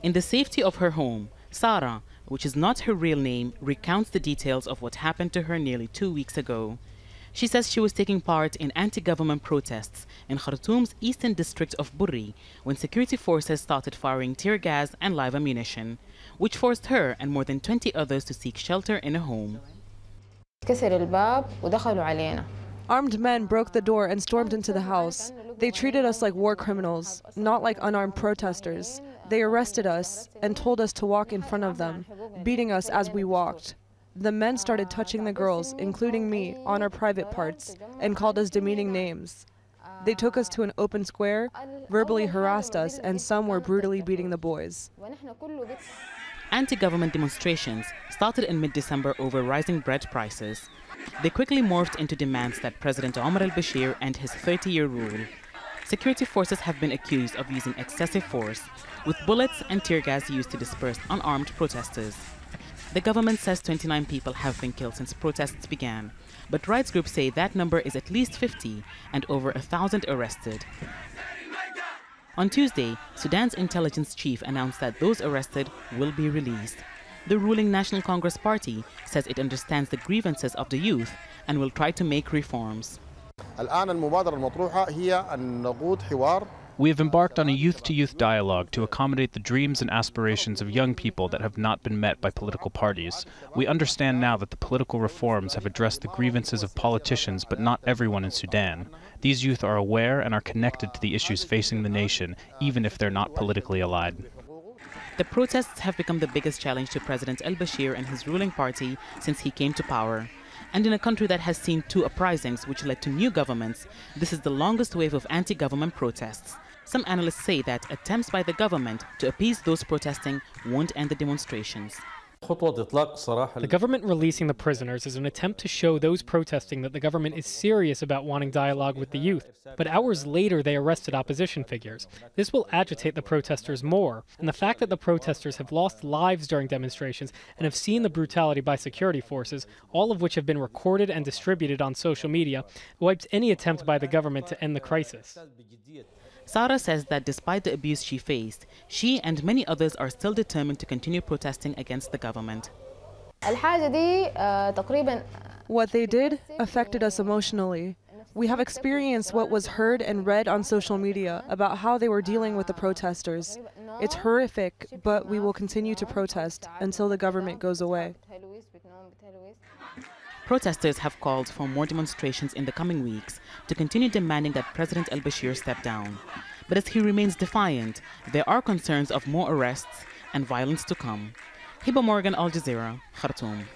In the safety of her home, SARA, which is not her real name, recounts the details of what happened to her nearly 2 weeks ago. She says she was taking part in anti-government protests in Khartoum's eastern district of Burri when security forces started firing tear gas and live ammunition, which forced her and more than 20 others to seek shelter in a home. Armed men broke the door and stormed into the house. They treated us like war criminals, not like unarmed protesters. They arrested us and told us to walk in front of them, beating us as we walked. The men started touching the girls, including me, on our private parts, and called us demeaning names. They took us to an open square, verbally harassed us, and some were brutally beating the boys. Anti-government demonstrations started in mid-December over rising bread prices. They quickly morphed into demands that President Omar al-Bashir end his 30-year rule. Security forces have been accused of using excessive force, with bullets and tear gas used to disperse unarmed protesters. The government says 29 people have been killed since protests began, but rights groups say that number is at least 50 and over 1,000 arrested. On Tuesday, Sudan's intelligence chief announced that those arrested will be released. The ruling National Congress Party says it understands the grievances of the youth and will try to make reforms. We have embarked on a youth-to-youth dialogue to accommodate the dreams and aspirations of young people that have not been met by political parties. We understand now that the political reforms have addressed the grievances of politicians, but not everyone in Sudan. These youth are aware and are connected to the issues facing the nation, even if they're not politically allied. The protests have become the biggest challenge to President al-Bashir and his ruling party since he came to power. And in a country that has seen 2 uprisings which led to new governments, this is the longest wave of anti-government protests. Some analysts say that attempts by the government to appease those protesting won't end the demonstrations. The government releasing the prisoners is an attempt to show those protesting that the government is serious about wanting dialogue with the youth. But hours later, they arrested opposition figures. This will agitate the protesters more. And the fact that the protesters have lost lives during demonstrations and have seen the brutality by security forces, all of which have been recorded and distributed on social media, wipes any attempt by the government to end the crisis. SARA says that despite the abuse she faced, she and many others are still determined to continue protesting against the government. What they did affected us emotionally. We have experienced what was heard and read on social media about how they were dealing with the protesters. It's horrific, but we will continue to protest until the government goes away. Protesters have called for more demonstrations in the coming weeks to continue demanding that President al-Bashir step down. But as he remains defiant, there are concerns of more arrests and violence to come. Hiba, Al Jazeera, Khartoum.